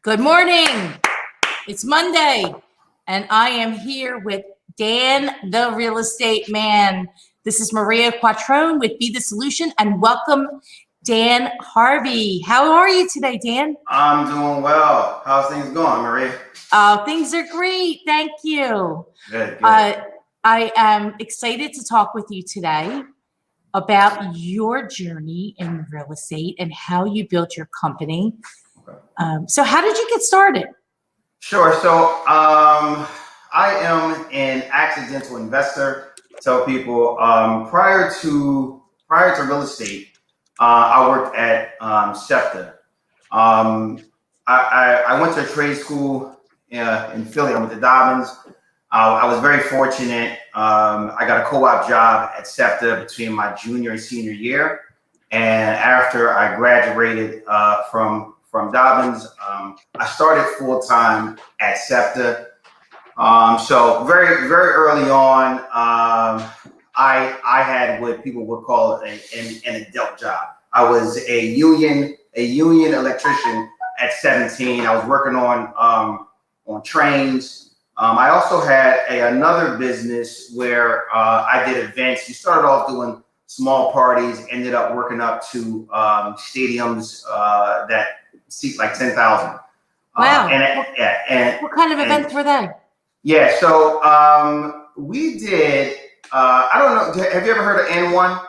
Good morning. It's Monday, and I am here with Dan, the real estate man. This is Maria Quattrone with Be the Solution, and welcome Dan Harvey. How are you today, Dan? I'm doing well. How's things going, Maria? Things are great. Thank you. Good. I am excited to talk with you today about your journey in real estate and how you built your company. So how did you get started? Sure. So I am an accidental investor. Tell people prior to real estate, I worked at SEPTA. I went to a trade school in Philly. I went to Dobbins. I was very fortunate. I got a co-op job at SEPTA between my junior and senior year. And after I graduated from Dobbins, I started full-time at SEPTA. So very, very early on, I had what people would call an adult job. I was a union electrician at 17. I was working on trains. I also had another business where I did events. You started off doing small parties, ended up working up to stadiums that seat like 10,000. Wow. And what kind of events were they? Yeah, so we did, I don't know, have you ever heard of N1?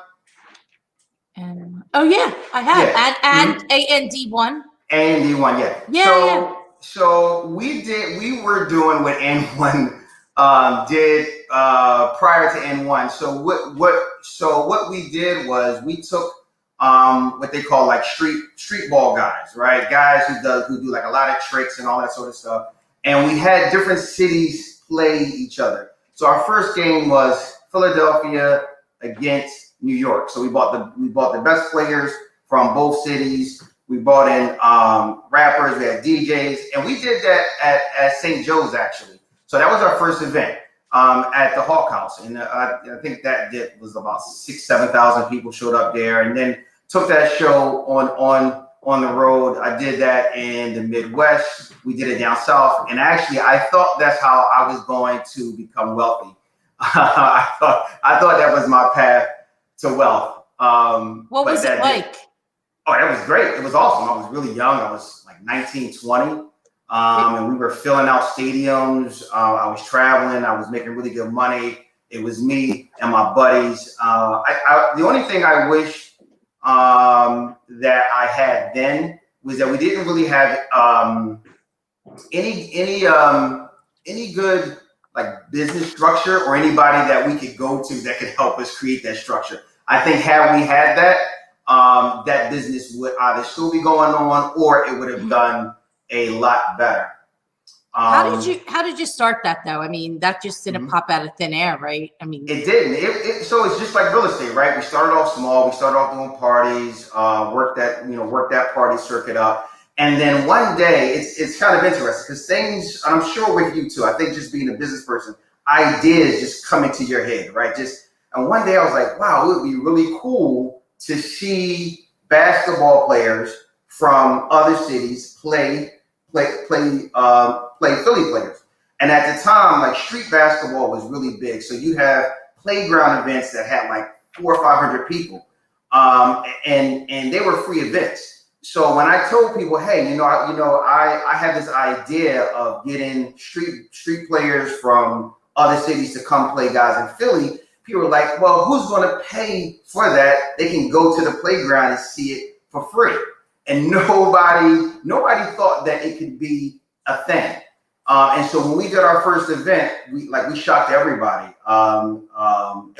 Oh yeah, I have. Yeah. And AND1. AND1, yeah. Yeah. So we were doing what N1 did prior to N1. So what we did was we took what they call like street ball guys, right? Guys who do like a lot of tricks and all that sort of stuff. And we had different cities play each other. So our first game was Philadelphia against New York. So we bought the best players from both cities. We brought in rappers, we had DJs, and we did that at St. Joe's actually. So that was our first event at the Hawk House, and I think that was about 6,000-7,000 people showed up there, and then took that show on the road. I did that in the Midwest. We did it down south, and actually I thought that's how I was going to become wealthy. I thought that was my path to wealth. What was it like? Oh, that was great. It was awesome. I was really young. I was like 19, 20. And we were filling out stadiums. I was traveling. I was making really good money. It was me and my buddies. The only thing I wish that I had then was that we didn't really have any good like business structure or anybody that we could go to that could help us create that structure. I think had we had that, that business would either still be going on or it would have done a lot better. How did you start that though? I mean, that just didn't pop out of thin air, right? I mean, it didn't. So it's just like real estate, right? We started off small. We started off doing parties, worked that party circuit up, and then one day it's kind of interesting because things, and I'm sure with you too. I think just being a business person, ideas just come into your head, right? And one day I was like, wow, it would be really cool to see basketball players from other cities play Philly players. And at the time, like street basketball was really big. So you have playground events that had like 400 or 500 people, and they were free events. So when I told people, hey, I have this idea of getting street players from other cities to come play guys in Philly, people were like, well, who's going to pay for that? They can go to the playground and see it for free. And nobody thought that it could be a thing. And so when we did our first event, we shocked everybody. And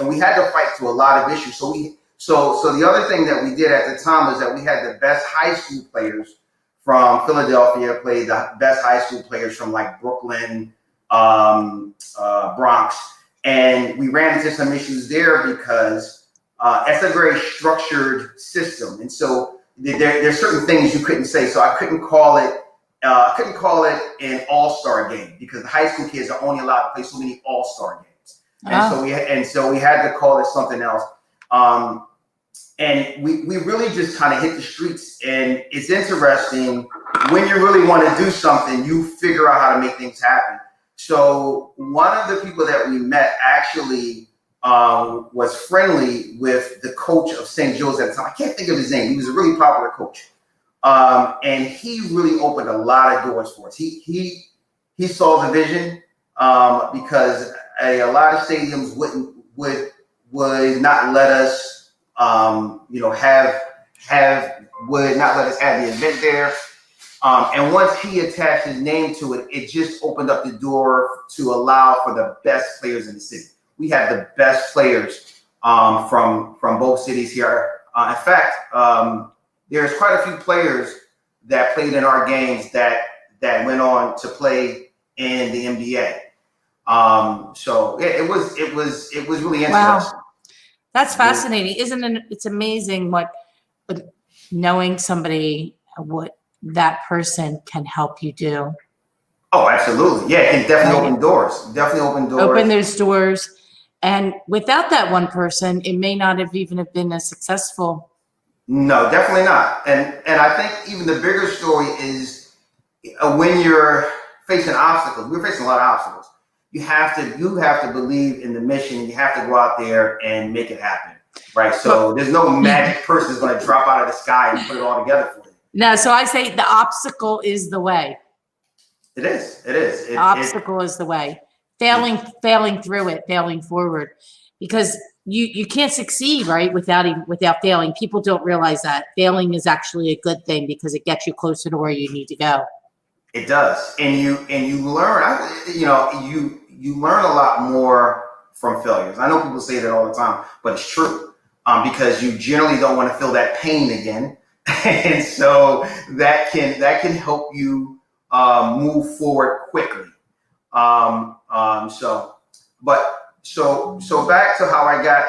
we had to fight through a lot of issues. So the other thing that we did at the time was that we had the best high school players from Philadelphia play the best high school players from like Brooklyn, Bronx. And we ran into some issues there because it's a very structured system. And so there's certain things you couldn't say. So I couldn't call it an all-star game because the high school kids are only allowed to play so many all-star games. And so we had to call it something else. And we really just kind of hit the streets. And it's interesting when you really want to do something, you figure out how to make things happen. So one of the people that we met actually was friendly with the coach of St. Joe's at the time. I can't think of his name. He was a really popular coach. And he really opened a lot of doors for us. He saw the vision because a lot of stadiums would not let us, would not let us have the event there. And once he attached his name to it, it just opened up the door to allow for the best players in the city. We had the best players from both cities here. In fact, there's quite a few players that played in our games that went on to play in the NBA. So it was really interesting. Wow, that's fascinating, isn't it? It's amazing what knowing somebody, what that person can help you do. Oh, absolutely. Yeah, it can definitely open doors. Definitely open doors. Open those doors. And without that one person, it may not have even have been as successful. No, definitely not. And I think even the bigger story is when you're facing obstacles. We're facing a lot of obstacles. You have to believe in the mission, and you have to go out there and make it happen. Right. So there's no magic person that's going to drop out of the sky and put it all together for you. No, so I say the obstacle is the way. It is. It is. The obstacle is the way. Failing through it, failing forward, because you can't succeed, right, without failing. People don't realize that failing is actually a good thing because it gets you closer to where you need to go. It does, and you learn. You learn a lot more from failures. I know people say that all the time, but it's true because you generally don't want to feel that pain again, and so that can help you move forward quickly. So back to how I got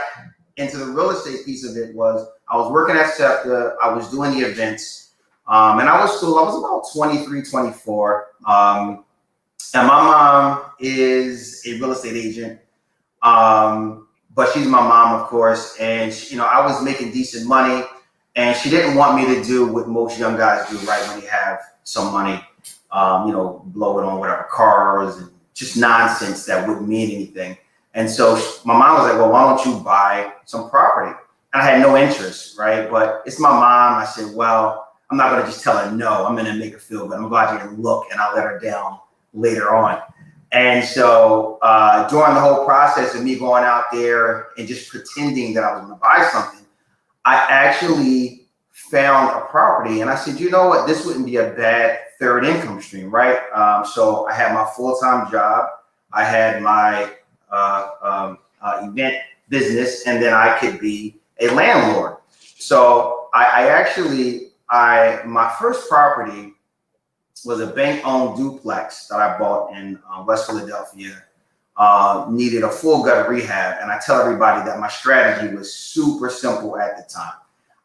into the real estate piece of it was I was working at SEPTA. I was doing the events, and I was about 23, 24. And my mom is a real estate agent, but she's my mom, of course. And I was making decent money, and she didn't want me to do what most young guys do, right? When they have some money, blow it on whatever cars and just nonsense that wouldn't mean anything. And so my mom was like, well, why don't you buy some property? And I had no interest, right? But it's my mom. I said, well, I'm not going to just tell her no. I'm going to make her feel good. I'm going to go out there and look, and I'll let her down later on. And so during the whole process of me going out there and just pretending that I was going to buy something, I actually found a property. And I said, you know what? This wouldn't be a bad third income stream, right? So I had my full-time job. I had my event business, and then I could be a landlord. So my first property was a bank-owned duplex that I bought in West Philadelphia. Needed a full gut rehab, and I tell everybody that my strategy was super simple at the time.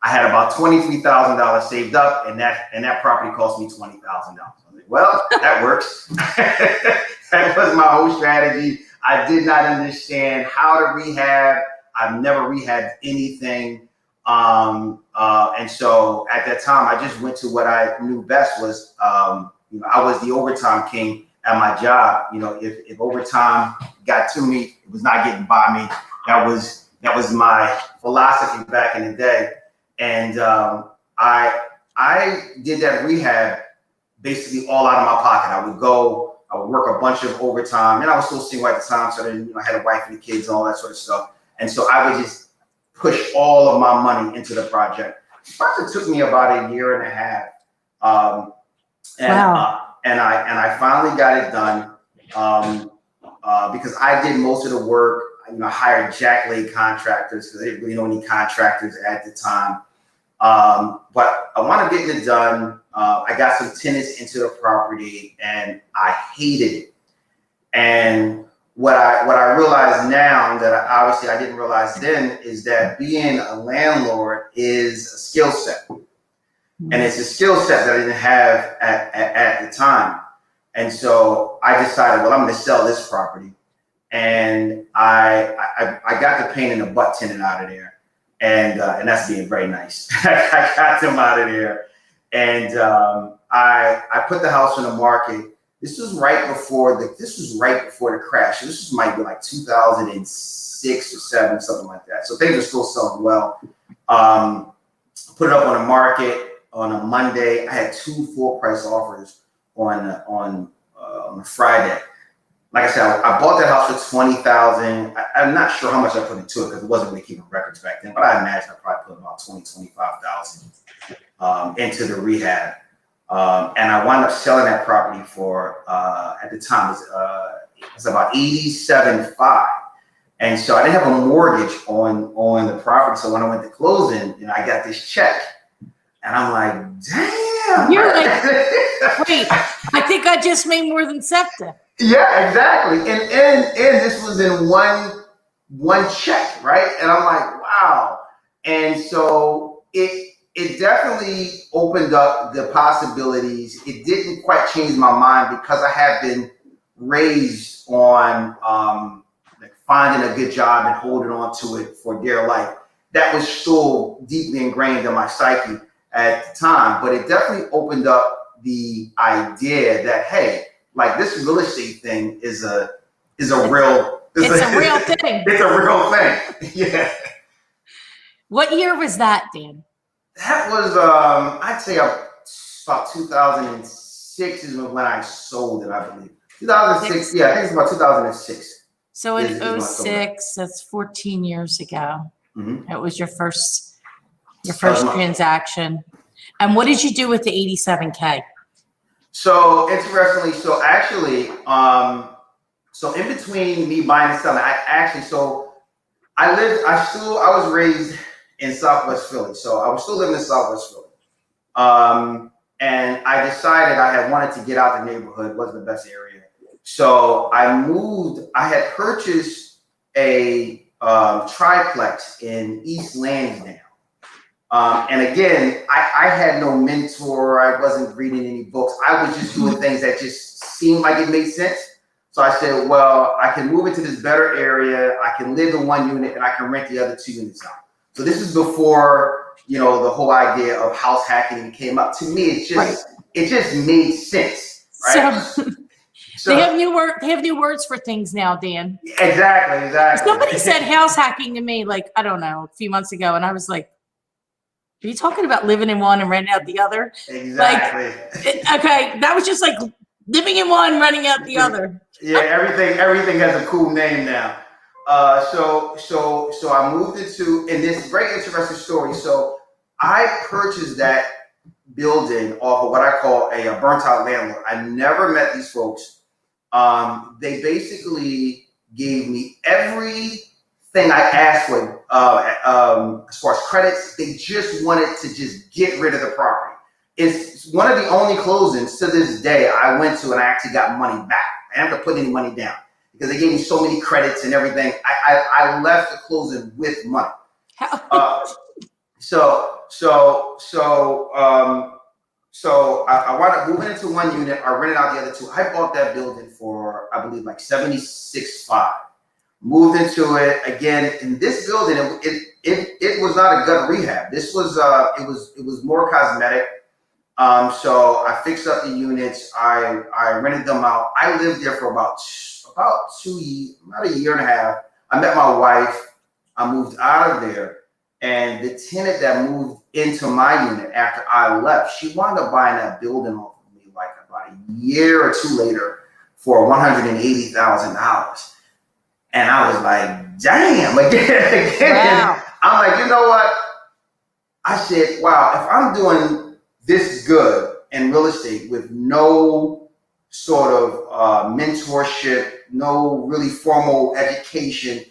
I had about $23,000 saved up, and that property cost me $20,000. I was like, well, that works. That was my whole strategy. I did not understand how to rehab. I've never rehabbed anything. And so at that time, I just went to what I knew best was, I was the overtime king at my job. If overtime got to me, it was not getting by me. That was my philosophy back in the day. And I did that rehab basically all out of my pocket. I would work a bunch of overtime, and I was still single at the time, so then I had a wife and kids and all that sort of stuff. And so I would just push all of my money into the project. The project took me about a year and a half, Wow. And I finally got it done because I did most of the work. I hired jack-leg contractors because they didn't really know any contractors at the time. But I wanted to get it done. I got some tenants into the property, and I hated it. And what I realize now that obviously I didn't realize then is that being a landlord is a skill set. And it's a skill set that I didn't have at the time. And so I decided, well, I'm going to sell this property. And I got the pain in the butt tenant out of there. And that's being very nice. I got them out of there. And I put the house on the market. This was right before the crash. This might be like 2006 or 7, something like that. So things are still selling well. Put it up on the market on a Monday. I had 2 full price offers on a Friday. Like I said, I bought that house for $20,000. I'm not sure how much I put into it because it wasn't really keeping records back then, but I imagine I probably put about $25,000 into the rehab. And I wound up selling that property for, at the time, it was about $87,500. And so I didn't have a mortgage on the property. So when I went to closing, I got this check. And I'm like, damn. You're like, wait, I think I just made more than SEPTA. Yeah, exactly. And this was in one check, right? And I'm like, wow. And so it definitely opened up the possibilities. It didn't quite change my mind because I have been raised on like finding a good job and holding on to it for dear life. That was still deeply ingrained in my psyche at the time, but it definitely opened up the idea that, hey, like this real estate thing is a real thing. It's a real thing. Yeah. What year was that, Dan? That was I'd say about 2006 is when I sold it, I believe. 2006, yeah, I think it's about 2006. So in 06, that's 14 years ago. Mm-hmm. It was your first transaction. And what did you do with the 87K? So interestingly, so actually, so in between me buying and selling, I was raised in Southwest Philly. So I was still living in Southwest Philly. And I decided I wanted to get out the neighborhood. It wasn't the best area. So I moved, I had purchased a triplex in East Lansdowne. And again, I had no mentor. I wasn't reading any books. I was just doing things that just seemed like it made sense. So I said, well, I can move into this better area. I can live in one unit and I can rent the other 2 units out. So this is before, the whole idea of house hacking came up. To me, it just made sense, right? So they have new words for things now, Dan. Exactly. Somebody said house hacking to me, like, I don't know, a few months ago. And I was like, are you talking about living in one and renting out the other? Exactly. Like, okay, that was just like living in one, renting out the other. Yeah, everything has a cool name now. So I moved into, and this very interesting story. So I purchased that building off of what I call a burnt out landlord. I never met these folks. They basically gave me everything I asked for as far as credits. They just wanted to just get rid of the property. It's one of the only closings to this day I went to and I actually got money back. I didn't have to put any money down because they gave me so many credits and everything. I left the closing with money. So I wound up moving into one unit. I rented out the other 2. I bought that building for, I believe, like $76,500. Moved into it again. In this building, it was not a gut rehab. This was it was more cosmetic. So I fixed up the units. I rented them out. I lived there for about 2 years, about a year and a half. I met my wife. I moved out of there. And the tenant that moved into my unit after I left, she wound up buying that building off of me like about a year or 2 later for $180,000. And I was like, damn, again. Wow. I'm like, you know what? I said, wow, if I'm doing this good in real estate with no sort of mentorship, no really formal education,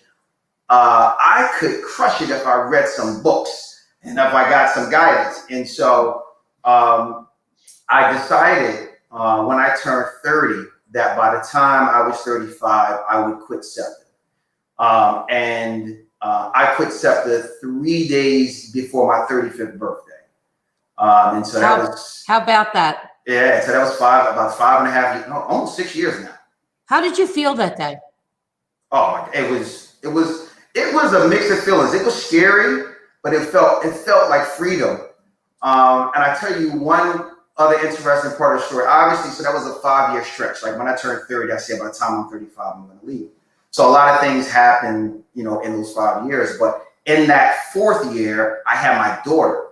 I could crush it if I read some books and if I got some guidance. And so I decided when I turned 30 that by the time I was 35, I would quit SEPTA. I quit SEPTA 3 days before my 35th birthday. And so how about that? Yeah, so that was about 5.5 years, no, almost 6 years now. How did you feel that day? Oh, it was a mix of feelings. It was scary, but it felt like freedom. And I tell you, one other interesting part of the story, obviously, so that was a 5-year stretch. Like when I turned 30, I said by the time I'm 35, I'm going to leave. So a lot of things happened, in those 5 years. But in that 4th year, I had my daughter.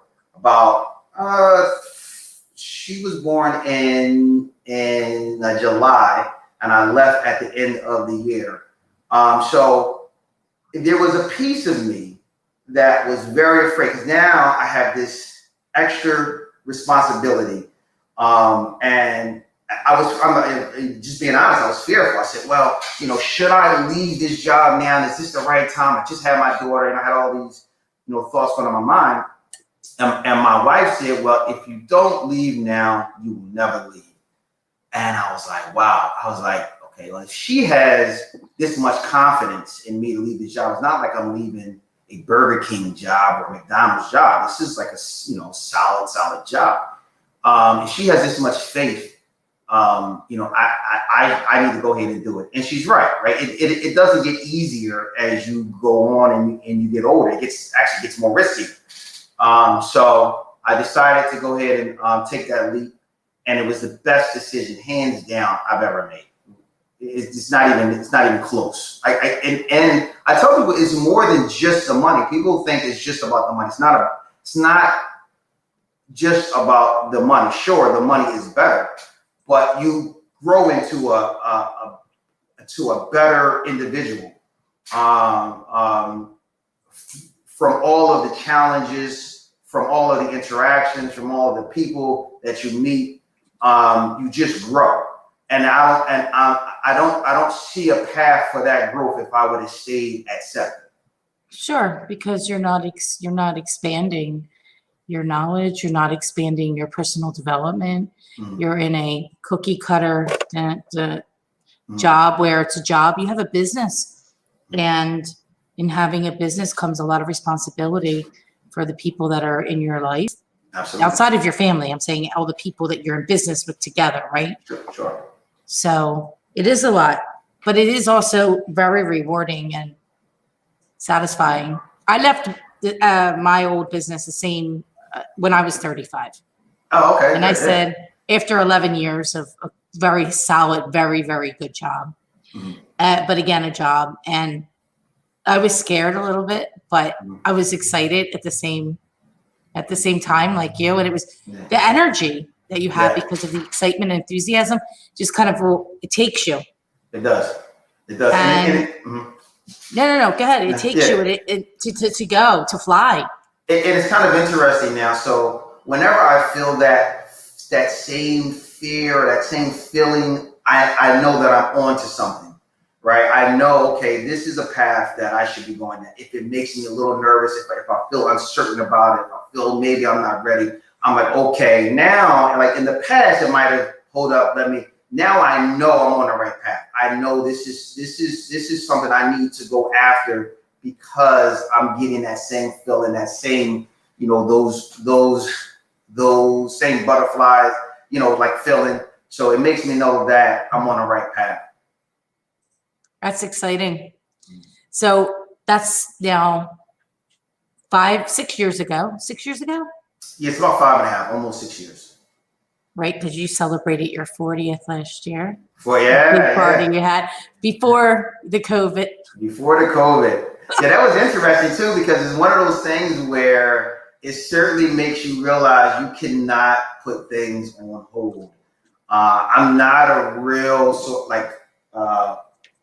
She was born in July, and I left at the end of the year. So there was a piece of me that was very afraid, because now I have this extra responsibility. And I'm just being honest, I was fearful. I said, well, should I leave this job now? Is this the right time? I just had my daughter, and I had all these, thoughts going on my mind. And my wife said, well, if you don't leave now, you will never leave. And I was like, wow. I was like, okay, well, if she has this much confidence in me to leave this job, it's not like I'm leaving a Burger King job or a McDonald's job. This is like a, solid job. If she has this much faith, I need to go ahead and do it. And she's right? It doesn't get easier as you go on and you get older. It actually gets more risky. So I decided to go ahead and take that leap, and it was the best decision, hands down, I've ever made. It's not even close. And I tell people it's more than just the money. People think it's just about the money. It's not just about the money. Sure, the money is better, but you grow into a better individual from all of the challenges, from all of the interactions, from all of the people that you meet. You just grow. And I don't see a path for that growth if I would have stayed at 7. Sure, because you're not expanding your knowledge, you're not expanding your personal development. Mm-hmm. You're in a cookie cutter job where it's a job. You have a business, and in having a business comes a lot of responsibility for the people that are in your life. Absolutely. Outside of your family, I'm saying all the people that you're in business with together, right? Sure. So it is a lot, but it is also very rewarding and satisfying. I left my old business the same when I was 35. Oh, okay. And I said, after 11 years of a very solid, very, very good job, but again, a job. And I was scared a little bit, but I was excited at the same time, like you. And it was the energy that you have because of the excitement and enthusiasm just kind of it takes you. It does. And no, go ahead. It takes you to fly. And it's kind of interesting now. So whenever I feel that same fear, that same feeling, I know that I'm on to something, right? I know, okay, this is a path that I should be going at. If it makes me a little nervous, if I feel uncertain about it, if I feel maybe I'm not ready, I'm like, okay, now, like in the past, it might have hold up, now I know I'm on the right path. I know this is something I need to go after because I'm getting that same feeling, that same, those same butterflies, like feeling. So it makes me know that I'm on the right path. That's exciting. So that's now 6 years ago. 6 years ago? Yeah, it's about 5.5, almost 6 years. Right, because you celebrated your 40th last year. Big party you had before the COVID. Yeah, that was interesting too, because it's one of those things where it certainly makes you realize you cannot put things on hold. I'm not a real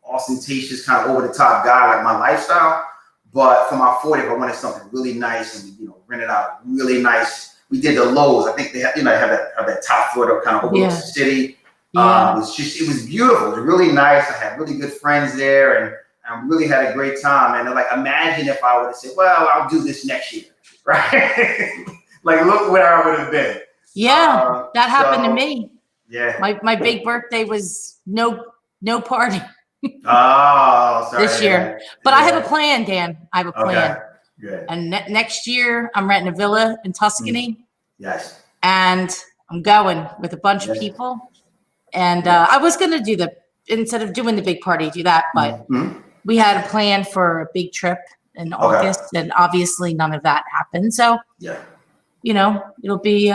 ostentatious kind of over the top guy like my lifestyle, but for my 40th, I wanted something really nice and rented out really nice. We did the Lowe's. I think they have that top floor that kind of overlooks the city. Yeah. It was beautiful. It was really nice. I had really good friends there, and I really had a great time. And imagine if I would have said, well, I'll do this next year, right? Look where I would have been. Yeah, that happened to me. Yeah. My big birthday was no party. Oh, sorry. This year. But I have a plan, Dan. I have a plan. Okay. Good. And next year, I'm renting a villa in Tuscany. Yes. And I'm going with a bunch of people. And I was going to do instead of doing the big party, do that. But we had a plan for a big trip in August. And obviously none of that happened. So, it'll be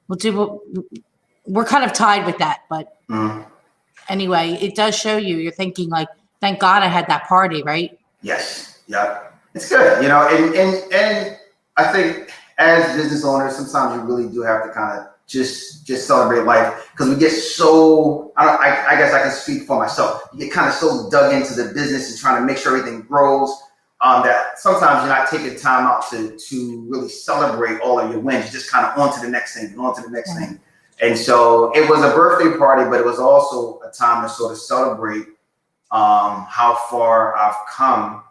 we're kind of tied with that, but Mhm. anyway, it does show you're thinking like, thank God I had that party, right? Yes. Yeah. It's good, and I think as business owners, sometimes you really do have to kind of just celebrate life, because we get so, I guess I can speak for myself. You get kind of so dug into the business and trying to make sure everything grows, that sometimes you're not taking time out to really celebrate all of your wins. You're just kind of on to the next thing, thing. And so it was a birthday party, but it was also a time to sort of celebrate how far I've come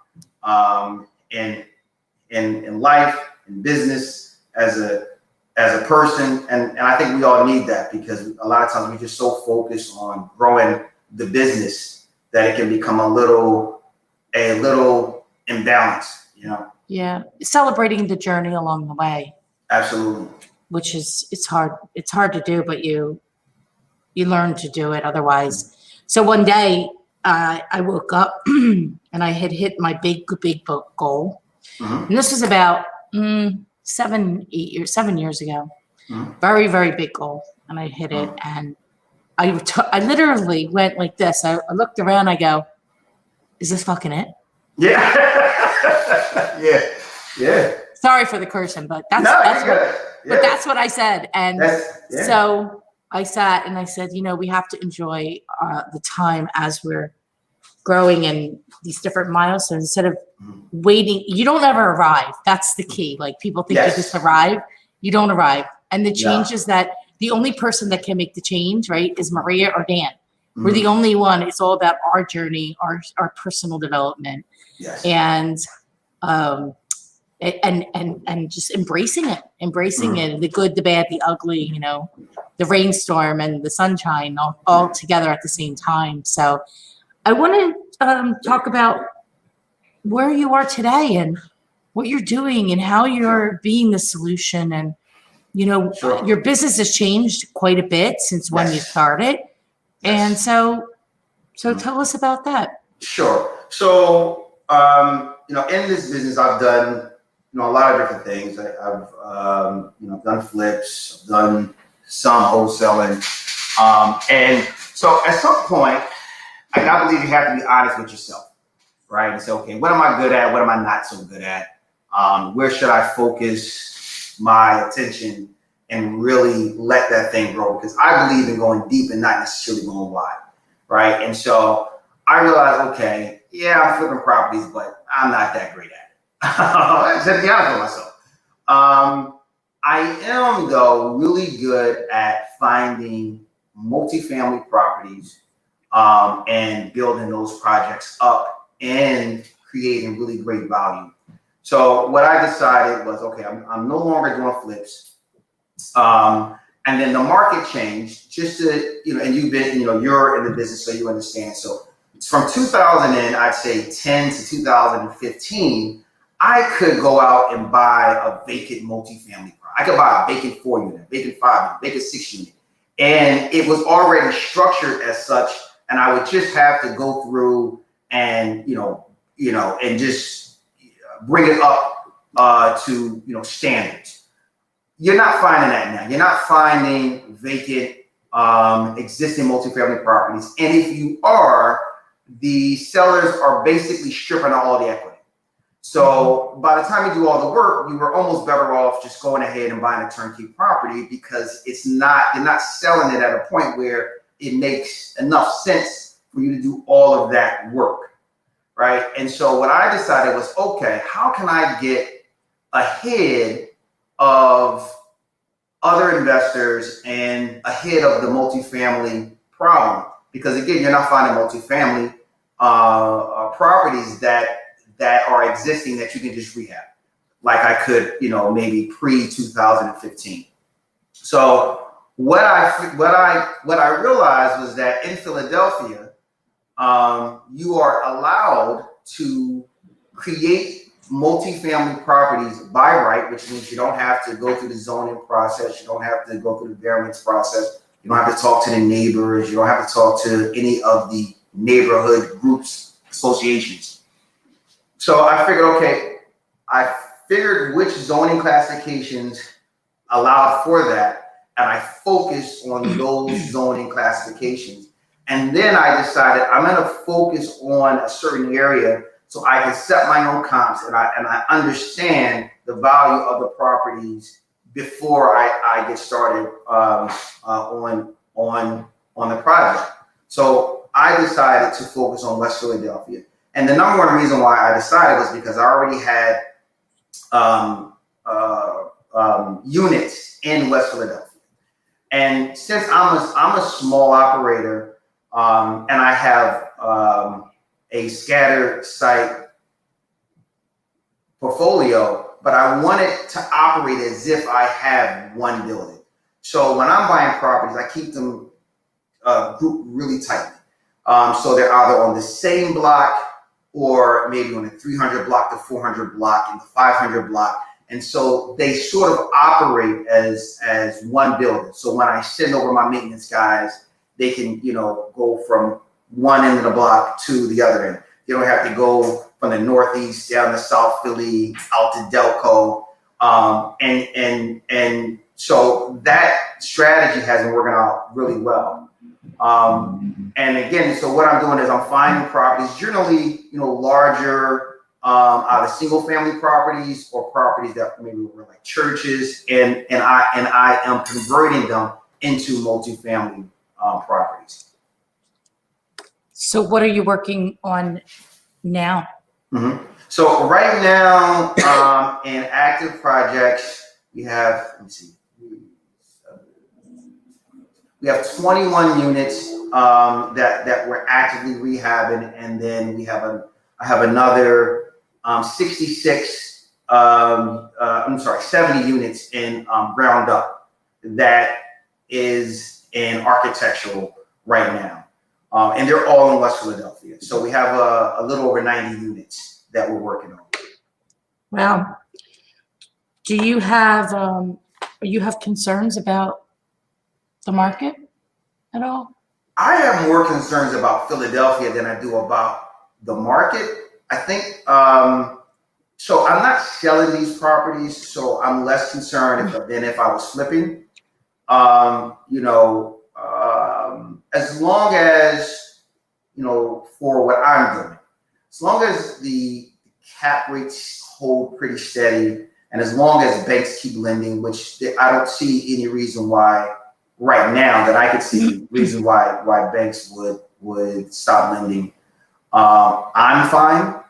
in life, in business, as a person, and I think we all need that, because a lot of times we're just so focused on growing the business that it can become a little imbalanced, Yeah, celebrating the journey along the way. Absolutely. Which is, it's hard to do, but you learn to do it otherwise. So one day I woke up and I had hit my big goal. Mm-hmm. And this was about 7 years ago. Mm-hmm. Very, very big goal. And I hit it. And I literally went like this. I looked around, I go, is this fucking it? Yeah. Yeah. Sorry for the cursing, but that's what I said. And so I sat and I said, we have to enjoy the time as we're growing in these different milestones, instead of waiting. You don't ever arrive. That's the key. Like, people think you just arrive. You don't arrive. And the change is that the only person that can make the change, right, is Maria or Dan. Mm-hmm. We're the only one. It's all about our journey, our personal development. Yes. And just embracing it, the good, the bad, the ugly, the rainstorm and the sunshine all together at the same time. So I want to talk about where you are today and what you're doing and how you're being the solution. And, your business has changed quite a bit since when you started. And so tell us about that. Sure. So, in this business, I've done, a lot of different things. I've done flips, I've done some wholesaling. And so at some point, I believe you have to be honest with yourself, right? And say, okay, what am I good at? What am I not so good at? Where should I focus my attention and really let that thing grow? Because I believe in going deep and not necessarily going wide, right? And so I realized, okay, yeah, I'm flipping properties, but I'm not that great at it. To be honest with myself. I am, though, really good at finding multifamily properties and building those projects up and creating really great value. So what I decided was, okay, I'm no longer doing flips. And then the market changed just to, and you've been, you're in the business, so you understand. So from 2010 to 2015, I could go out and buy a vacant multifamily property. I could buy a vacant 4-unit, vacant 5-unit, vacant 6-unit. And it was already structured as such. And I would just have to go through and, and just bring it up to, standards. You're not finding that now. You're not finding vacant existing multifamily properties. And if you are, the sellers are basically stripping out all the equity. So by the time you do all the work, you were almost better off just going ahead and buying a turnkey property, because you're not selling it at a point where it makes enough sense for you to do all of that work, right? And so what I decided was, okay, how can I get ahead of other investors and ahead of the multifamily problem? Because again, you're not finding multifamily properties that are existing that you can just rehab, like I could, maybe pre-2015. So what I realized was that in Philadelphia, you are allowed to create multifamily properties by right, which means you don't have to go through the zoning process, you don't have to go through the variance process, you don't have to talk to the neighbors, you don't have to talk to any of the neighborhood groups, associations. So I figured which zoning classifications allowed for that. and I focused on those zoning classifications. And then I decided I'm going to focus on a certain area so I can set my own comps, and I understand the value of the properties before I get started on the project. So I decided to focus on West Philadelphia. And the number one reason why I decided was because I already had units in West Philadelphia. And since I'm a small operator, and I have a scattered site portfolio, but I wanted to operate as if I have one building. So when I'm buying properties, I keep them grouped really tightly. So they're either on the same block or maybe on the 300 block, the 400 block, and the 500 block. And so they sort of operate as one building. So when I send over my maintenance guys, they can, go from one end of the block to the other end. They don't have to go from the Northeast down to South Philly, out to Delco. And so that strategy has been working out really well. And again, so what I'm doing is I'm finding properties, generally, larger, either single family properties or properties that maybe were like churches, and I am converting them into multifamily properties. So what are you working on now? Mm-hmm. So right now, in active projects, we have, let me see, we have 21 units that we're actively rehabbing, and then I have another 70 units in ground up that is in architectural right now. And they're all in West Philadelphia. So we have a little over 90 units that we're working on. Wow. Do you have concerns about the market at all? I have more concerns about Philadelphia than I do about the market. I think, so I'm not selling these properties, so I'm less concerned than if I was flipping. As long as, for what I'm doing, as long as the cap rates hold pretty steady, and as long as banks keep lending, which I don't see any reason why right now that I could see reason why banks would stop lending, I'm fine.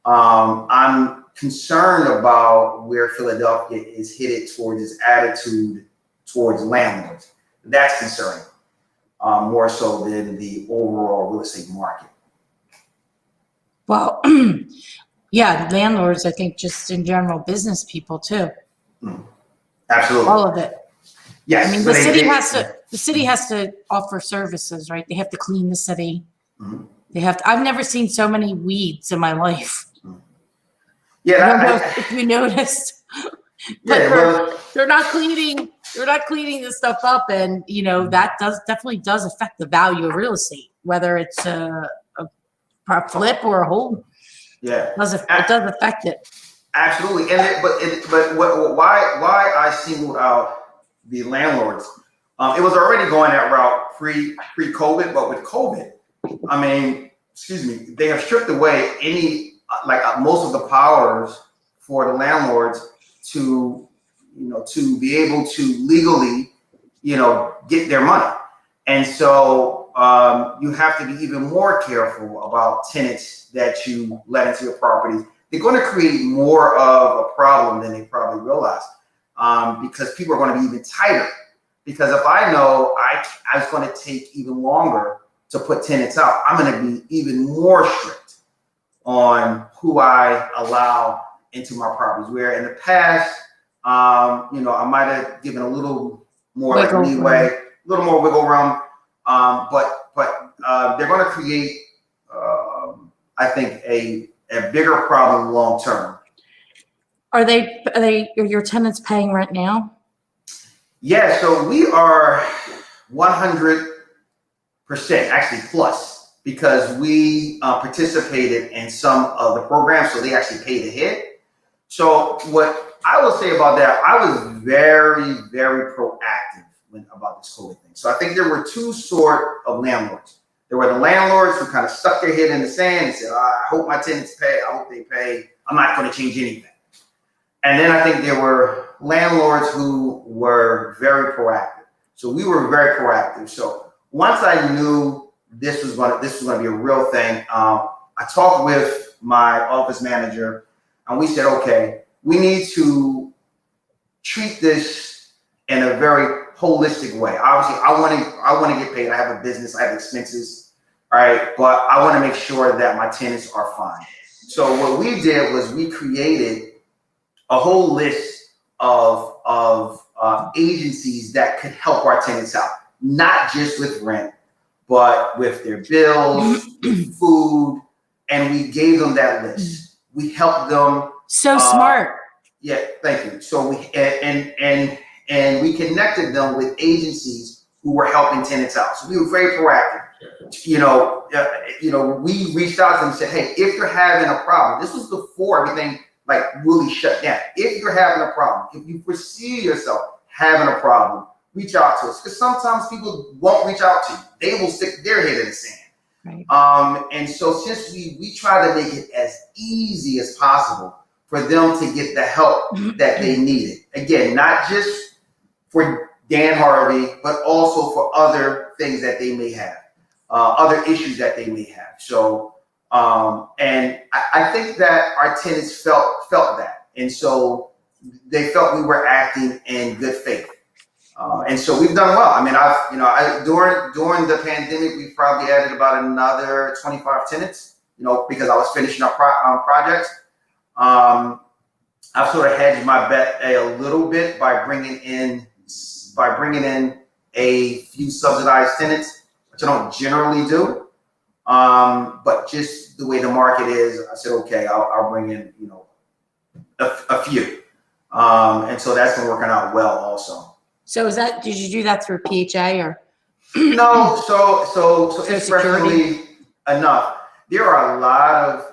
I'm concerned about where Philadelphia is headed towards its attitude towards landlords. That's concerning, more so than the overall real estate market. Well, yeah, landlords, I think just in general, business people too. Absolutely. All of it. Yes. I mean, the city has to offer services, right? They have to clean the city. Mm-hmm. I've never seen so many weeds in my life. Yeah. I don't know if you noticed, but they're not cleaning this stuff up. And, that definitely does affect the value of real estate, whether it's a flip or a hold. Yeah. It does affect it. Absolutely. Why I singled out the landlords, it was already going that route pre-COVID, but with COVID, they have stripped away any, most of the powers for the landlords to be able to legally, get their money. And so you have to be even more careful about tenants that you let into your properties. They're going to create more of a problem than they probably realize, because people are going to be even tighter. Because if I know I was going to take even longer to put tenants out, I'm going to be even more strict on who I allow into my properties. Where in the past, I might have given a little more leeway, a little more wiggle room, but they're going to create, I think, a bigger problem long term. Are your tenants paying rent now? Yeah, so we are 100%, actually plus, because we participated in some of the programs, so they actually paid ahead. So what I will say about that, I was very, very proactive about this COVID thing. So I think there were two sort of landlords. There were the landlords who kind of stuck their head in the sand and said, I hope my tenants pay. I hope they pay. I'm not going to change anything. And then I think there were landlords who were very proactive. So we were very proactive. So once I knew this was going to be a real thing, I talked with my office manager and we said, okay, we need to treat this in a very holistic way. Obviously, I want to get paid. I have a business. I have expenses, all right? But I want to make sure that my tenants are fine. So what we did was we created a whole list of agencies that could help our tenants out, not just with rent, but with their bills, with food, and we gave them that list. We helped them. So smart. Yeah, thank you. So we and we connected them with agencies who were helping tenants out. So we were very proactive. We reached out to them and said, hey, if you're having a problem, this was before everything like really shut down. If you're having a problem, if you foresee yourself having a problem, reach out to us. Because sometimes people won't reach out to you. They will stick their head in the sand. Right. And so since we try to make it as easy as possible for them to get the help that they needed. Again, not just for Dan Harvey, but also for other things that they may have, other issues that they may have. So, and I think that our tenants felt that. And so they felt we were acting in good faith. And so we've done well. I mean, during the pandemic, we probably added about another 25 tenants, because I was finishing up projects. I've sort of hedged my bet a little bit by bringing in a few subsidized tenants, which I don't generally do. But just the way the market is, I said, okay, I'll bring in, a few. And so that's been working out well also. So did you do that through PHA or? No, so interestingly enough, there are a lot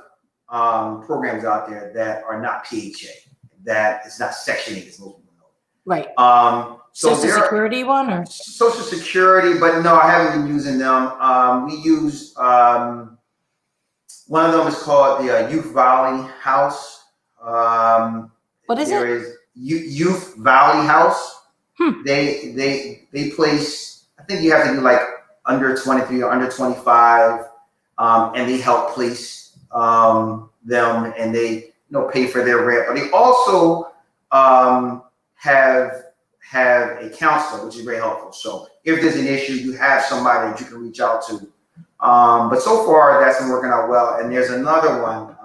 of programs out there that are not PHA, that it's not Section 8, as most people know. Right. Social Security one or? Social Security, but no, I haven't been using them. We use, one of them is called the Youth Valley House. What is there it? Is Youth Valley House. They place, I think you have to do like under 23 or under 25, and they help place them, and they pay for their rent. But they also have a counselor, which is very helpful. So if there's an issue, you have somebody that you can reach out to. But so far, that's been working out well. And there's another one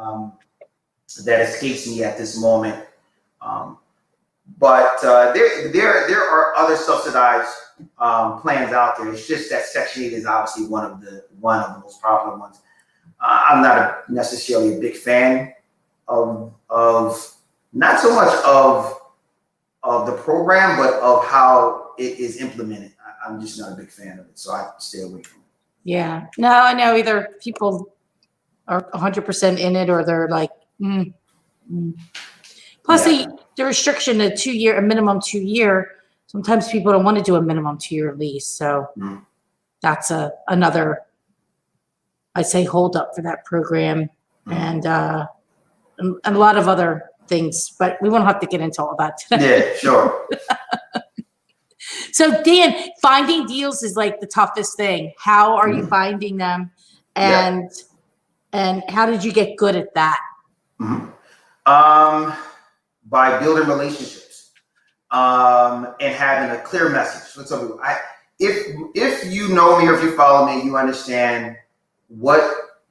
that escapes me at this moment. But there are other subsidized plans out there. It's just that Section 8 is obviously one of the most popular ones. I'm not necessarily a big fan of not so much of the program, but of how it is implemented. I'm just not a big fan of it, so I stay away from it. Yeah, no, I know either people are 100% in it or they're like, Plus, the restriction of a minimum 2 year. Sometimes people don't want to do a minimum 2 year lease, so that's another, I'd say, hold up for that program, and a lot of other things. But we won't have to get into all that today. Yeah, sure. So Dan, finding deals is like the toughest thing. How are you finding them, and how did you get good at that? By building relationships, and having a clear message. So some people, if you know me or if you follow me, you understand what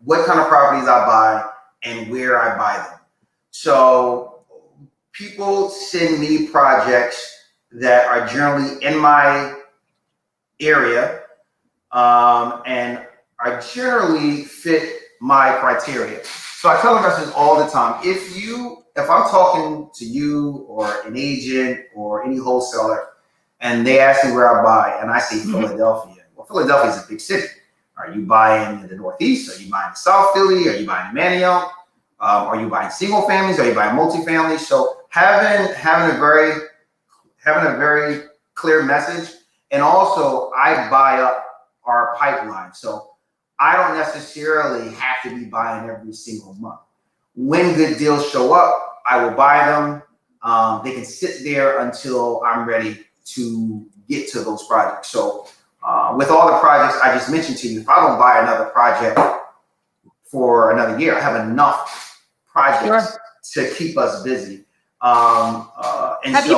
kind of properties I buy and where I buy them. So people send me projects that are generally in my area, and are generally fit my criteria. So I tell investors all the time, if I'm talking to you or an agent or any wholesaler and they ask me where I buy and I say Philadelphia, well, Philadelphia is a big city. Are you buying in the Northeast? Are you buying in South Philly? Are you buying in Manio? Are you buying single families? Are you buying multifamilies? So having a very clear message And also I buy up our pipeline. So I don't necessarily have to be buying every single month. When good deals show up, I will buy them. They can sit there until I'm ready to get to those projects. So with all the projects I just mentioned to you, if I don't buy another project for another year, I have enough projects to keep us busy. So that's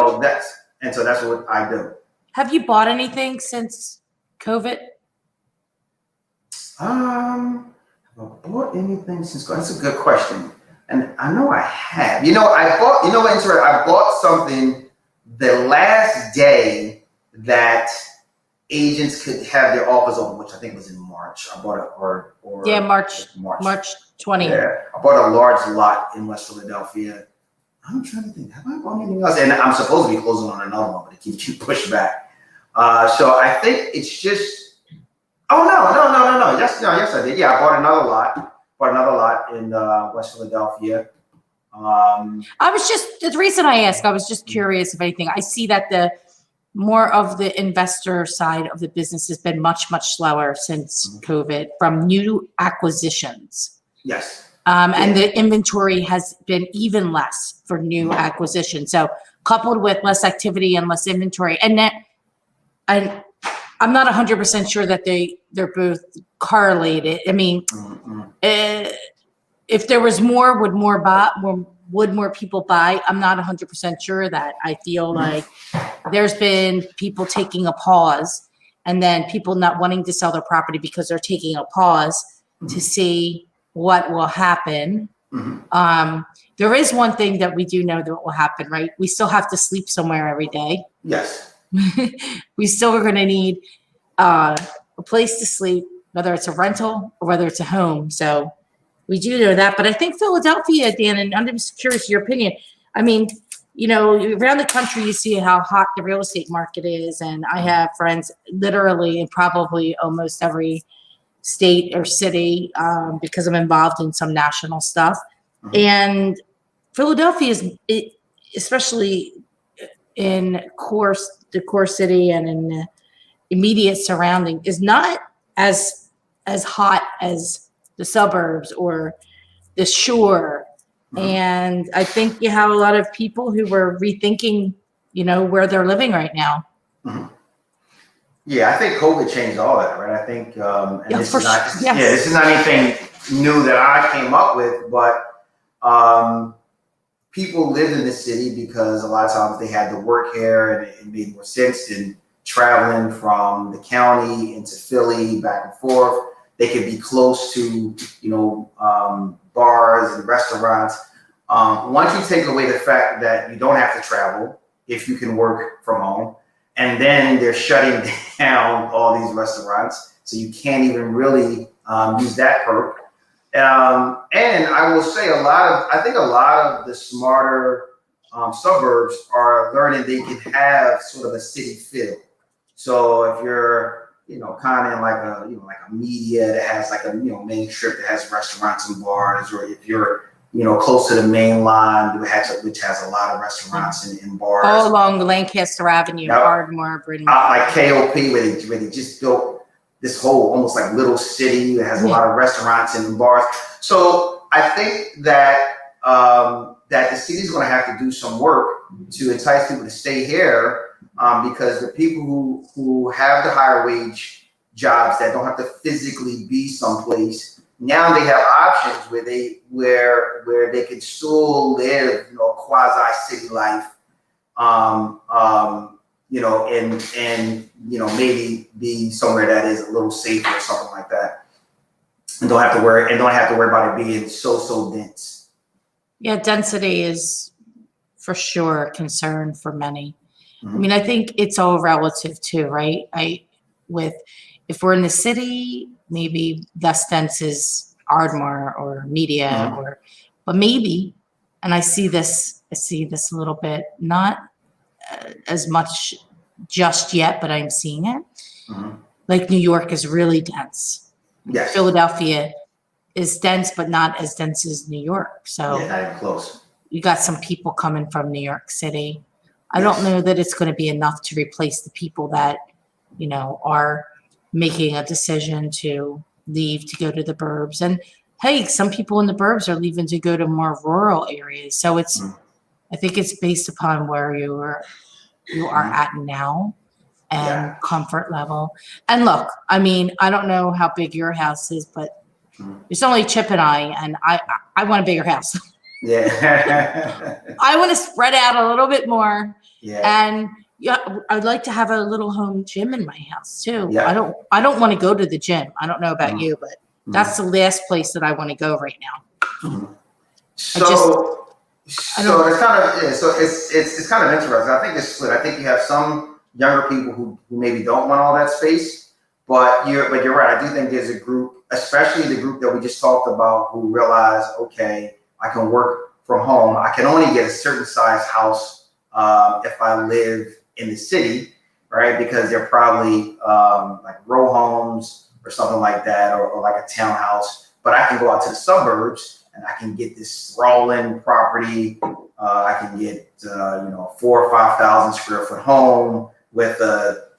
what I do. Have you bought anything since COVID? Have I bought anything since? That's a good question, and I know I have. I bought. I bought something the last day that agents could have their office open, which I think was in March. I bought it, March 20. Yeah, I bought a large lot in West Philadelphia. I'm trying to think, have I bought anything else? And I'm supposed to be closing on another one, but it keeps pushed back. So I think it's just. Oh no! Yes, I did. Yeah, I bought another lot in West Philadelphia. The reason I asked, I was just curious if anything. I see that the more of the investor side of the business has been much slower since COVID from new acquisitions. Yes. And the inventory has been even less for new acquisitions. So coupled with less activity and less inventory, and I'm not 100% sure that they're both correlated. I mean, if there was more, would more people buy? I'm not 100% sure of that. I feel like there's been people taking a pause, and then people not wanting to sell their property because they're taking a pause to see what will happen. There is one thing that we do know that will happen, right? We still have to sleep somewhere every day. Yes. We still are going to need a place to sleep, whether it's a rental or whether it's a home. So we do know that. But I think Philadelphia, Dan, and I'm just curious your opinion. I mean, around the country, you see how hot the real estate market is. And I have friends literally in probably almost every state or city because I'm involved in some national stuff. And Philadelphia is, especially in the core city and in the immediate surrounding, is not as hot as the suburbs or the shore. And I think you have a lot of people who were rethinking, where they're living right now. Yeah, I think COVID changed all that, right? I think, this is not anything new that I came up with, but people lived in the city because a lot of times they had to work here, and it made more sense than traveling from the county into Philly back and forth. They could be close to, bars and restaurants. Once you take away the fact that you don't have to travel if you can work from home, and then they're shutting down all these restaurants, so you can't even really use that perk. And I will say I think a lot of the smarter suburbs are learning they can have sort of a city feel. So if you're, kind of in like a media that has like a, main strip that has restaurants and bars, or if you're, close to the main line, which has a lot of restaurants and bars. All along Lancaster Avenue, Ardmore, Bryn Mawr. Like KOP, where they just built this whole almost like little city that has a lot of restaurants and bars. So I think that that the city's going to have to do some work to entice people to stay here, because the people who have the higher wage jobs that don't have to physically be someplace, now they have options where they can still live, quasi city life, and maybe be somewhere that is a little safer or something like that, and don't have to worry about it being so dense. Yeah, density is for sure a concern for many. I mean, I think it's all relative too, right? If we're in the city, maybe less dense is Ardmore or Media, but maybe, and I see this a little bit, not as much just yet, but I'm seeing it. Like New York is really dense. Yes. Philadelphia is dense, but not as dense as New York. So not even close. You got some people coming from New York City. I don't know that it's going to be enough to replace the people that are making a decision to leave to go to the burbs. And hey, some people in the burbs are leaving to go to more rural areas. So I think it's based upon where you are at now and comfort level. And look, I mean, I don't know how big your house is, but it's only Chip and I want a bigger house. Yeah. I want to spread out a little bit more. Yeah. And I'd like to have a little home gym in my house too. Yeah. I don't want to go to the gym. I don't know about you, but that's the last place that I want to go right now. So it's kind of so it's kind of interesting. I think it's split. I think you have some younger people who maybe don't want all that space, but you're right. I do think there's a group, especially the group that we just talked about, who realize, okay, I can work from home. I can only get a certain size house if I live in the city, right? Because they're probably like row homes or something like that, or like a townhouse. But I can go out to the suburbs and I can get this sprawling property. I can get 4,000 or 5,000 square foot home with a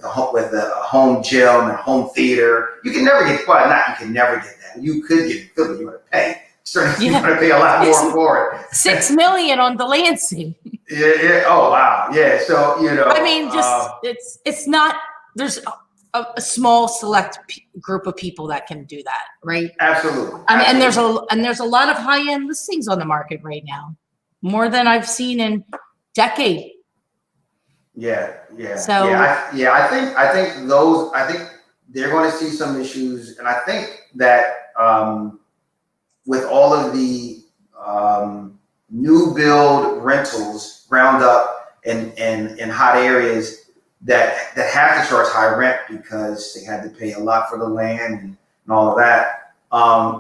home gym and home theater. You can never get you can never get that. You could get it, but you want to pay. Certainly, you're going to pay a lot more for it. $6 million on Delancey. Yeah. Oh, wow. Yeah. So, I mean, it's not, there's a small select group of people that can do that, right? Absolutely. I mean, and there's a lot of high-end listings on the market right now, more than I've seen in decade. Yeah. So I think they're going to see some issues, and I think that with all of the new build rentals ground up in hot areas that have to charge high rent because they had to pay a lot for the land and all of that,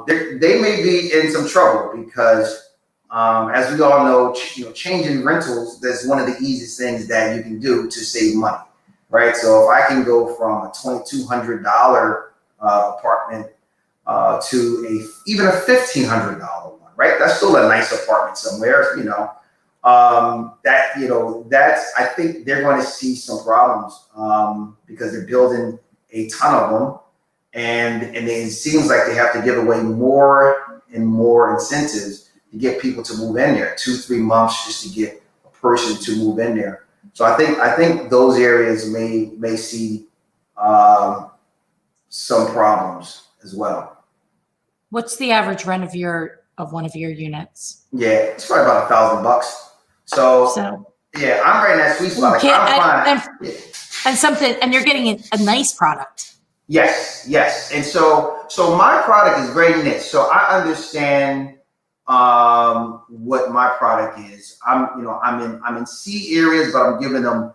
they may be in some trouble because as we all know, changing rentals, that's one of the easiest things that you can do to save money, right? So if I can go from a $2,200 apartment to even a $1,500 one, right? That's still a nice apartment somewhere, that's, I think they're going to see some problems because they're building a ton of them, and it seems like they have to give away more and more incentives to get people to move in there, 2-3 months just to get a person to move in there. So I think those areas may see some problems as well. What's the average rent of one of your units? Yeah, it's probably about $1,000. So yeah, I'm right in that sweet spot. And you're getting a nice product. Yes. And so my product is very niche. So I understand what my product is. I'm in C areas, but I'm giving them,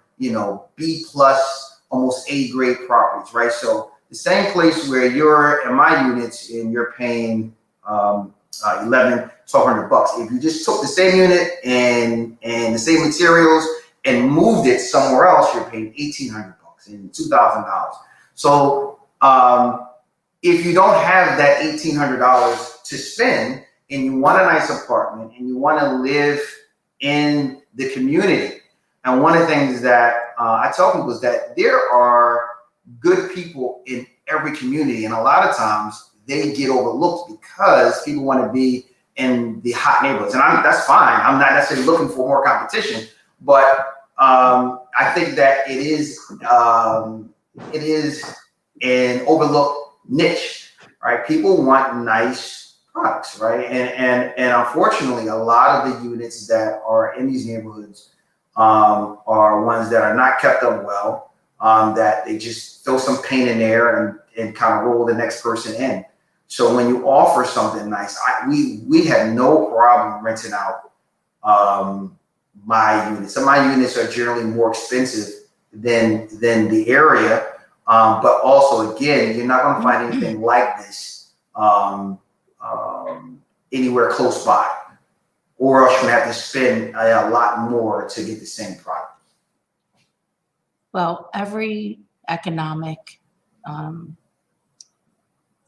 B plus, almost A grade properties, right? So the same place where you're in my units and you're paying $1,200. If you just took the same unit and the same materials and moved it somewhere else, you're paying $1,800 and $2,000. So if you don't have that $1,800 to spend and you want a nice apartment and you want to live in the community, and one of the things that I tell people is that there are good people in every community, and a lot of times they get overlooked because people want to be in the hot neighborhoods, and that's fine. I'm not necessarily looking for more competition, but I think that it is an overlooked niche, right? People want nice products, right? And unfortunately, a lot of the units that are in these neighborhoods are ones that are not kept up well, that they just throw some paint in there and kind of roll the next person in. So when you offer something nice, we have no problem renting out my units. So my units are generally more expensive than the area, but also again, you're not going to find anything like this anywhere close by, or else you're going to have to spend a lot more to get the same product. Well, every economic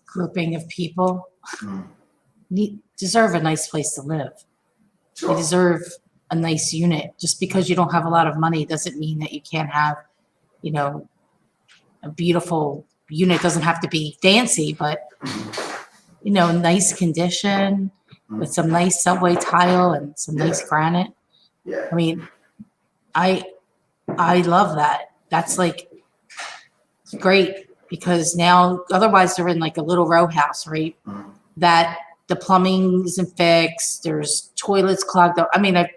grouping of people deserve a nice place to live. Sure. They deserve a nice unit. Just because you don't have a lot of money doesn't mean that you can't have, a beautiful unit. Doesn't have to be fancy, but nice condition with some nice subway tile and some nice granite. Yeah. I mean, I love that. That's like great, because now otherwise they're in like a little row house, right? That the plumbing isn't fixed. There's toilets clogged up. I mean,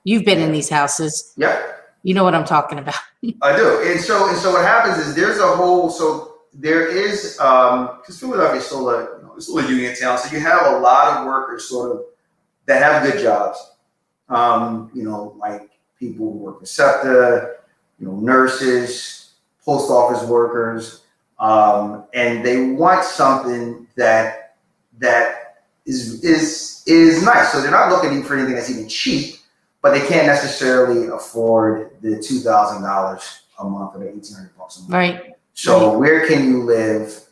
you've been in these houses. Yeah. You know what I'm talking about. I do. And so what happens is there is, because Philadelphia is still a union town, so you have a lot of workers sort of that have good jobs. Like people who work for SEPTA, nurses, post office workers, and they want something that is nice. So they're not looking for anything that's even cheap, but they can't necessarily afford the $2,000 a month or the $1,800 a month. Right. So where can you live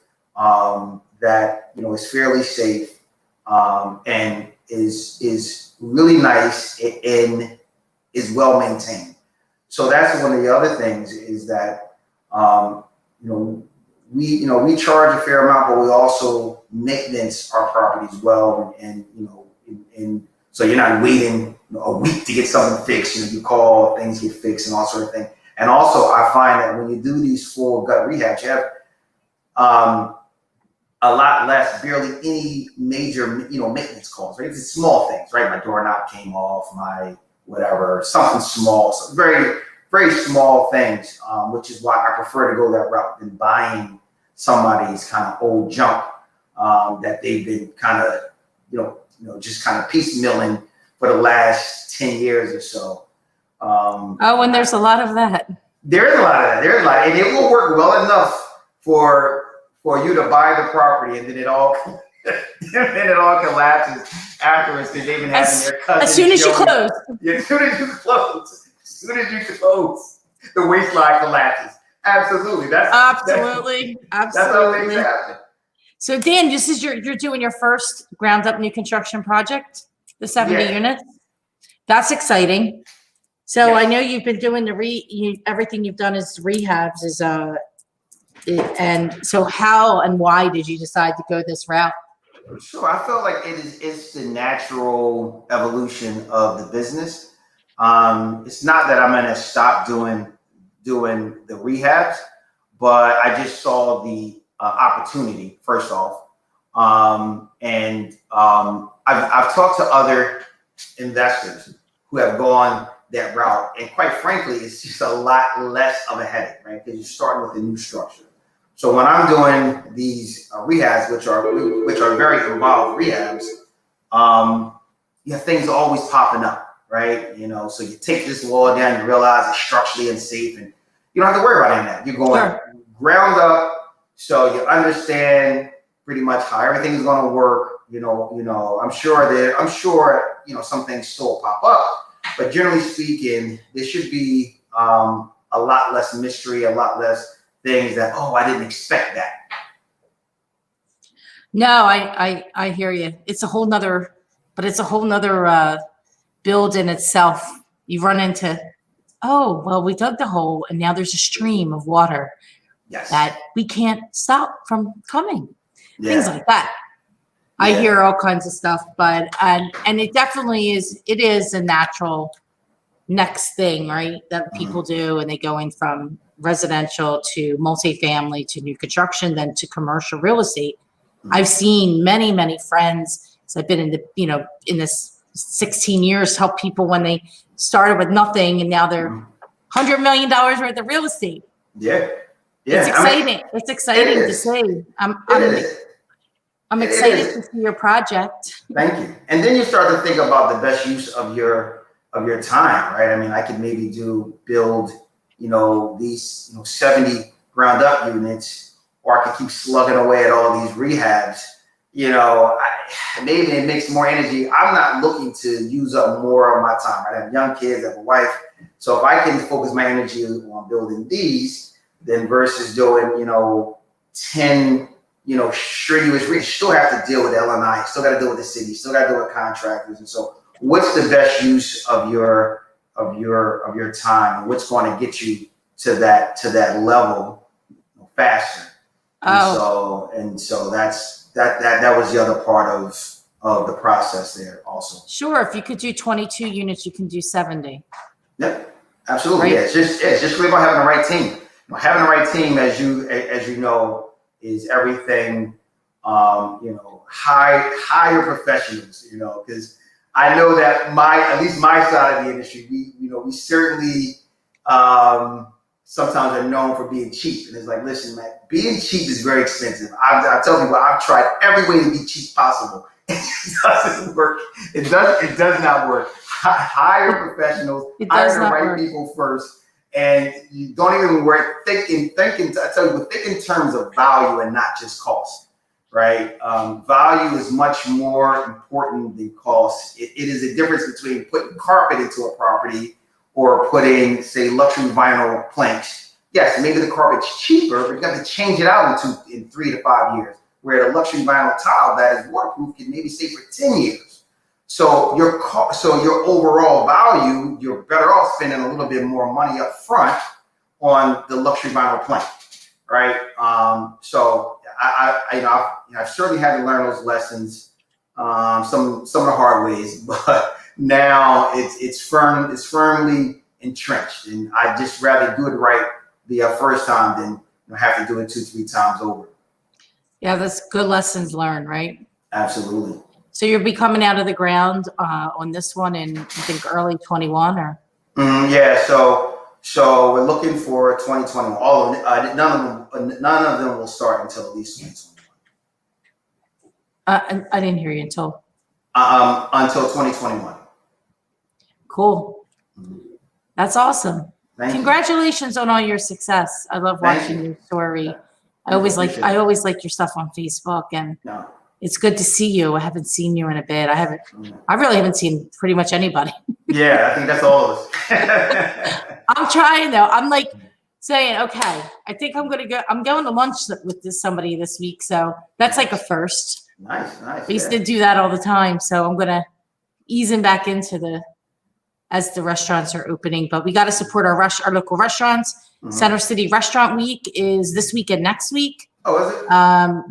that is fairly safe and is really nice and is well maintained? So that's one of the other things is that we charge a fair amount, but we also maintenance our properties well, and so you're not waiting a week to get something fixed. You call, things get fixed, and all sort of thing. And also, I find that when you do these full gut rehabs, you have a lot less, barely any major, maintenance calls. Right? It's small things, right? My doorknob came off, my whatever, something small, so very, very small things, which is why I prefer to go that route than buying somebody's kind of old junk that they've been kind of, just kind of piecemealing for the last 10 years or so. And there's a lot of that. There is a lot of that. There's a lot, and it will work well enough for you to buy the property, and then it all collapses afterwards because they've been having their cousins. As soon as you close. Yeah, as soon as you close, the waistline collapses. Absolutely. That's how things happen. So Dan, you're doing your first ground up new construction project, the 70 units. That's exciting. So Yes. I know you've been doing everything you've done is rehabs and so how and why did you decide to go this route? Sure, I feel like it's the natural evolution of the business. It's not that I'm gonna stop doing the rehabs, but I just saw the opportunity first off, and I've talked to other investors who have gone that route, and quite frankly, it's just a lot less of a headache, right? Because you're starting with a new structure. So when I'm doing these rehabs, which are very involved rehabs, you have things always popping up, right? So you take this wall down, you realize it's structurally unsafe, and you don't have to worry about any of that. You're going ground up, so you understand pretty much how everything's going to work. I'm sure some things still pop up, but generally speaking, there should be a lot less mystery, a lot less things that, I didn't expect that. No, I hear you. It's a whole nother build in itself. You run into, we dug the hole and now there's a stream of water that we can't stop from coming. Things like that. I hear all kinds of stuff, but and it definitely is a natural next thing, right? That people do, and they go in from residential to multifamily to new construction, then to commercial real estate. I've seen many, many friends. So I've been in this 16 years, help people when they started with nothing and now they're $100 million worth of real estate. Yeah. It's exciting. It's exciting to see. I'm excited to see your project. Thank you. And then you start to think about the best use of your time, right? I mean, I could maybe build these 70 ground up units, or I could keep slugging away at all these rehabs. Maybe it makes more energy. I'm not looking to use up more of my time. I have young kids, I have a wife. So if I can focus my energy on building these, then versus doing, 10, strenuous, you still have to deal with LNI, still got to deal with the city, still got to deal with contractors. And so what's the best use of your time? What's going to get you to that level faster. Oh. And so that was the other part of the process there also. Sure. If you could do 22 units, you can do 70. Yep, absolutely. Right. Yeah, it's just really about having the right team. Having the right team, as you know, is everything. Hire professionals. Because I know that at least my side of the industry, we certainly sometimes are known for being cheap. And it's like, listen, man, being cheap is very expensive. I tell people I've tried every way to be cheap possible. It doesn't work. It does not work. Hire professionals, hire the right people first. And you don't even work, think in terms of value and not just cost, right? Value is much more important than cost. It is a difference between putting carpet into a property or putting, say, luxury vinyl planks. Yes, maybe the carpet's cheaper, but you got to change it out in 3 to 5 years. Where the luxury vinyl tile that is waterproof can maybe stay for 10 years. So your overall value, you're better off spending a little bit more money up front on the luxury vinyl plank, right? So I've certainly had to learn those lessons, some of the hard ways, but now it's firmly entrenched, and I just rather do it right the first time than have to do it 2-3 times over. Yeah, that's good lessons learned, right? Absolutely. So you'll be coming out of the ground on this one in, I think, early 21, or? Yeah. So we're looking for 2021. All of none of them will start until at least 2021. I didn't hear you until 2021. Cool. That's awesome. Thank Congratulations on all your success. I love watching your story. I always like your stuff on Facebook, and it's good to see you. I haven't seen you in a bit. I really haven't seen pretty much anybody. Yeah, I think that's all of us. I'm trying though. I'm like saying, okay, I think I'm going to lunch with somebody this week. So that's like a first. Nice. I used to do that all the time. So I'm going to ease in back into as the restaurants are opening, but we got to support our local restaurants. Mm-hmm. Center City Restaurant Week is this week and next week. Oh, is it?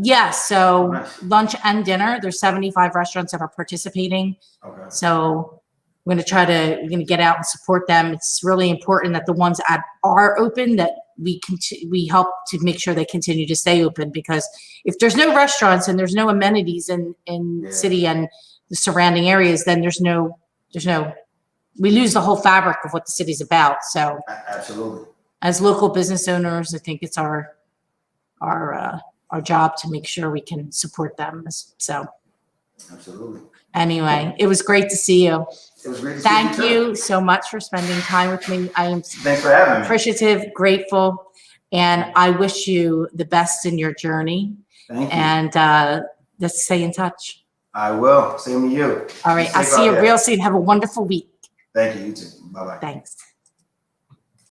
Yeah. So lunch and dinner. There's 75 restaurants that are participating. Okay. So we're going to get out and support them. It's really important that the ones that are open, that we help to make sure they continue to stay open, because if there's no restaurants and there's no amenities in the city and the surrounding areas, then we lose the whole fabric of what the city's about. So absolutely. As local business owners, I think it's our job to make sure we can support them. So absolutely. Anyway, it was great to see you. It was great to Thank see you. you so much for spending time with me. I am Thanks for having me. Appreciative, grateful, and I wish you the best in your journey. Thank you. And let's stay in touch. I will. Same to you. All right. I'll see you real soon. Have a wonderful week. Thank you. You too. Bye-bye. Thanks.